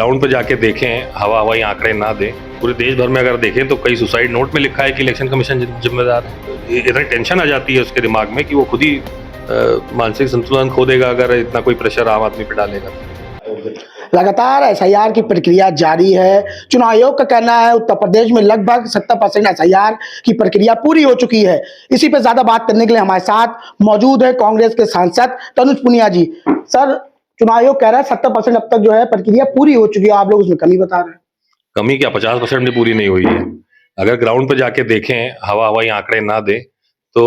Ground पे जाके देखें, हवाई आंकड़े ना दें। पूरे देश भर में अगर देखें तो कई सुसाइड नोट में लिखा है कि इलेक्शन कमीशन जिम्मेदार है। इतनी टेंशन आ जाती है उसके दिमाग में कि वो खुद ही मानसिक संतुलन खो देगा अगर इतना कोई प्रेशर आम आदमी पे डालेगा। लगातार एसआईआर की प्रक्रिया जारी है। चुनाव आयोग का कहना है उत्तर प्रदेश में लगभग 70% एसआईआर की प्रक्रिया पूरी हो चुकी है। इसी पे ज्यादा बात करने के लिए हमारे साथ मौजूद है कांग्रेस के सांसद तनुज पुनिया जी। सर, चुनाव आयोग कह रहा है 70% अब तक जो है प्रक्रिया पूरी हो चुकी है, आप लोग उसमें कमी बता रहे हैं। कमी क्या, 50% भी पूरी नहीं हुई है। अगर ग्राउंड पे जाके देखें, हवाई आंकड़े ना दें तो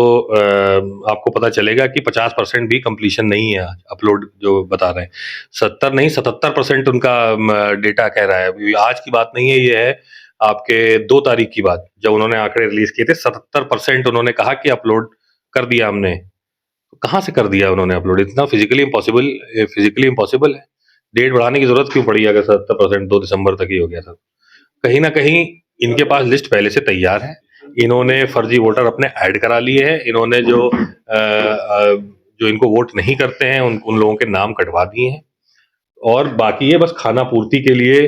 आपको पता चलेगा कि 50% भी कंप्लीशन नहीं है। अपलोड जो बता रहे हैं 70 नहीं 77% उनका डेटा कह रहा है। आज की बात नहीं है, ये है आपके 2 तारीख की बात, जब उन्होंने आंकड़े रिलीज किए थे। 77% उन्होंने कहा कि अपलोड कर दिया हमने। तो कहाँ से कर दिया उन्होंने अपलोड? इतना फिजिकली इम्पॉसिबल है। डेट बढ़ाने की जरूरत क्यों पड़ी अगर 70% 2 दिसंबर तक ही हो गया था? कहीं ना कहीं इनके पास लिस्ट पहले से तैयार है। इन्होंने फर्जी वोटर अपने ऐड करा लिए हैं। इन्होंने जो इनको वोट नहीं करते हैं उन लोगों के नाम कटवा दिए हैं, और बाकी ये बस खाना पूर्ति के लिए,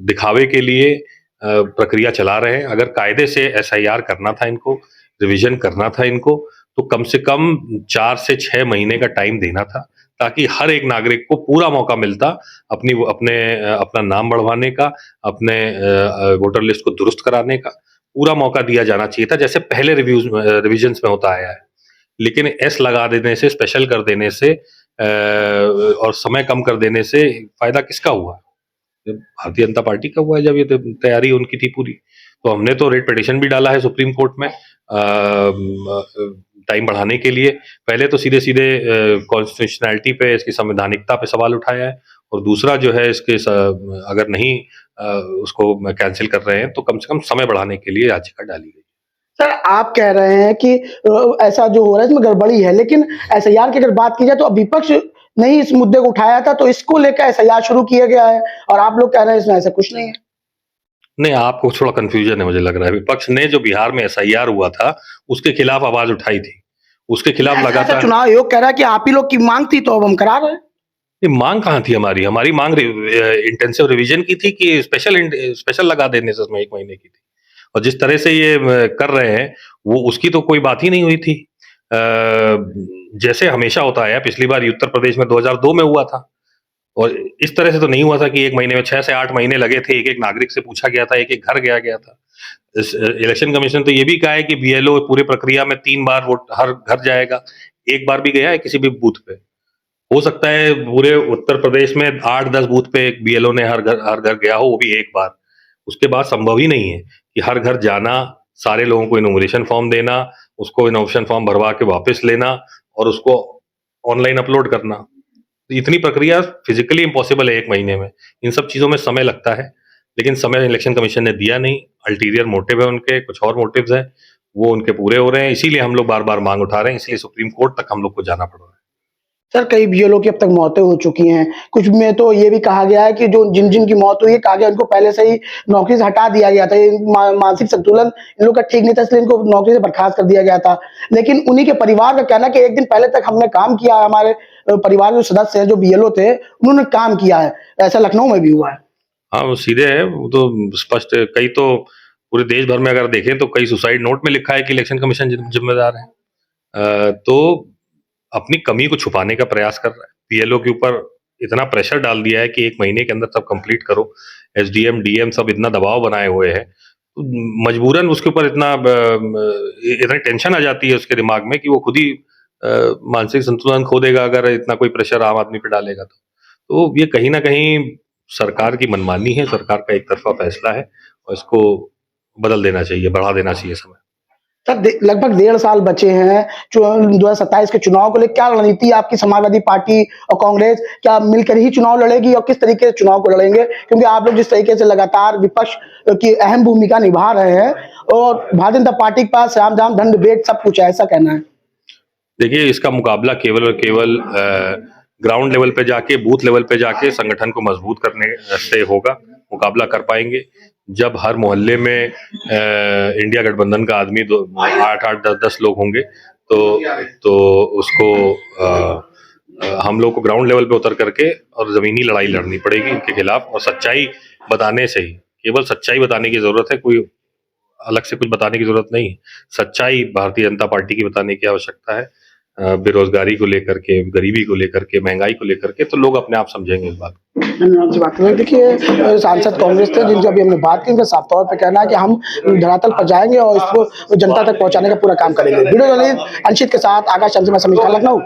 दिखावे के लिए प्रक्रिया चला रहे हैं। अगर कायदे से एसआईआर करना था इनको, रिवीजन करना था इनको, तो कम से कम 4 से 6 महीने का टाइम देना था, ताकि हर एक नागरिक को पूरा मौका मिलता अपना नाम बढ़वाने का, अपने वोटर लिस्ट को दुरुस्त कराने का पूरा मौका दिया जाना चाहिए था, जैसे पहले रिविजन्स में होता आया है। लेकिन एस लगा देने से, स्पेशल कर देने से और समय कम कर देने से फायदा किसका हुआ? भारतीय जनता पार्टी का हुआ है, जब ये तैयारी उनकी थी पूरी। तो हमने तो रेट पिटिशन भी डाला है सुप्रीम कोर्ट में टाइम बढ़ाने के लिए। पहले तो सीधे सीधे कॉन्स्टिट्यूशनैलिटी पे, इसकी संवैधानिकता पे सवाल उठाया है, और दूसरा जो है इसके अगर नहीं उसको कैंसिल कर रहे हैं तो कम से कम समय बढ़ाने के लिए याचिका डाली गई। सर, आप कह रहे हैं कि ऐसा जो हो रहा है इसमें गड़बड़ी है, लेकिन एसआईआर की अगर बात की जाए तो विपक्ष ने ही इस मुद्दे को उठाया था, तो इसको लेकर एसआईआर शुरू किया गया है, और आप लोग कह रहे हैं इसमें ऐसा कुछ नहीं है। नहीं, आपको थोड़ा कंफ्यूजन है मुझे लग रहा है। विपक्ष ने जो बिहार में एसआईआर हुआ था उसके खिलाफ आवाज उठाई थी, उसके खिलाफ लगातार। चुनाव आयोग कह रहा है कि आप ही लोग की मांग थी तो अब हम करा रहे हैं। ये मांग कहाँ थी हमारी मांग इंटेंसिव रिवीजन की थी कि स्पेशल लगा देने से उसमें 1 महीने की थी। और जिस तरह से ये कर रहे हैं वो उसकी तो कोई बात ही नहीं हुई थी। जैसे हमेशा होता है, पिछली बार उत्तर प्रदेश में 2002 में हुआ था, और इस तरह से तो नहीं हुआ था कि 1 महीने में 6 से 8 महीने लगे थे। एक नागरिक से पूछा गया था, एक घर गया था। इलेक्शन कमीशन तो ये भी कहा है कि बीएलओ पूरी प्रक्रिया में 3 बार वोट हर घर जाएगा। 1 बार भी गया है किसी भी बूथ पे? हो सकता है पूरे उत्तर प्रदेश में 8-10 बूथ पे एक बीएलओ ने हर घर गया हो, वो भी 1 बार। उसके बाद संभव ही नहीं है कि हर घर जाना, सारे लोगों को इनोमिनेशन फॉर्म देना, उसको इनोमिनेशन फॉर्म भरवा के वापस लेना और उसको ऑनलाइन अपलोड करना। तो इतनी प्रक्रिया फिजिकली इम्पॉसिबल है 1 महीने में। इन सब चीजों में समय लगता है, लेकिन समय इलेक्शन कमीशन ने दिया नहीं। अल्टीरियर मोटिव है उनके, कुछ और मोटिव्स हैं, वो उनके पूरे हो रहे हैं। इसीलिए हम लोग बार बार मांग उठा रहे हैं, इसलिए सुप्रीम कोर्ट तक हम लोग को जाना पड़ रहा है। सर, कई बीएलओ की अब तक मौतें हो चुकी हैं। कुछ में तो ये भी कहा गया है कि जो जिन की मौत हुई है, कहा गया उनको पहले से ही नौकरी से हटा दिया गया था। ये मानसिक संतुलन इन लोग का ठीक नहीं था, इसलिए इनको नौकरी से बर्खास्त कर दिया गया था। लेकिन उन्हीं के परिवार का कहना है कि 1 दिन पहले तक हमने काम किया, हमारे परिवार के सदस्य हैं जो बीएलओ थे, उन्होंने काम किया है। ऐसा लखनऊ में भी हुआ है। हाँ, वो सीधे है, वो तो स्पष्ट है। कई तो पूरे देश भर में अगर देखें तो कई सुसाइड नोट में लिखा है कि इलेक्शन कमीशन जिम्मेदार है। तो अपनी कमी को छुपाने का प्रयास कर रहा है। पीएलओ के ऊपर इतना प्रेशर डाल दिया है कि 1 महीने के अंदर सब कंप्लीट करो। एसडीएम डीएम सब इतना दबाव बनाए हुए हैं, तो मजबूरन उसके ऊपर इतनी टेंशन आ जाती है उसके दिमाग में कि वो खुद ही मानसिक संतुलन खो देगा अगर इतना कोई प्रेशर आम आदमी पे डालेगा। तो ये कहीं ना कहीं सरकार की मनमानी है, सरकार का एक तरफा फैसला है, और इसको बदल देना चाहिए, बढ़ा देना चाहिए समय। सर, लगभग 1.5 साल बचे हैं 2027 के चुनाव को लेकर। क्या रणनीति आपकी समाजवादी पार्टी और कांग्रेस क्या मिलकर ही चुनाव लड़ेगी, और किस तरीके से चुनाव को लड़ेंगे? क्योंकि आप लोग जिस तरीके से लगातार विपक्ष की अहम भूमिका निभा रहे हैं, और भारतीय जनता पार्टी के पास साम दाम दंड भेद सब कुछ है, ऐसा कहना है। देखिए, इसका मुकाबला केवल और केवल ग्राउंड लेवल पे जाके, बूथ लेवल पे जाके संगठन को मजबूत करने से होगा। मुकाबला कर पाएंगे जब हर मोहल्ले में इंडिया गठबंधन का आदमी 8-8, 10-10 लोग होंगे, तो उसको हम लोग को ग्राउंड लेवल पे उतर करके और जमीनी लड़ाई लड़नी पड़ेगी इनके खिलाफ, और सच्चाई बताने से ही, केवल सच्चाई बताने की जरूरत है, कोई अलग से कुछ बताने की जरूरत नहीं है। सच्चाई भारतीय जनता पार्टी की बताने की आवश्यकता है, बेरोजगारी को लेकर के, गरीबी को लेकर के, महंगाई को लेकर के, तो लोग अपने आप समझेंगे इस बात को। धन्यवाद जी, बात करें। देखिए सांसद कांग्रेस थे जिनसे अभी हमने बात की, उनका साफ तौर पे कहना है कि हम धरातल पर जाएंगे और इसको जनता तक पहुंचाने का पूरा काम करेंगे। वीडियो जर्नलिस्ट अंशित के साथ आकाश चंद्रमा, समीक्षा, लखनऊ।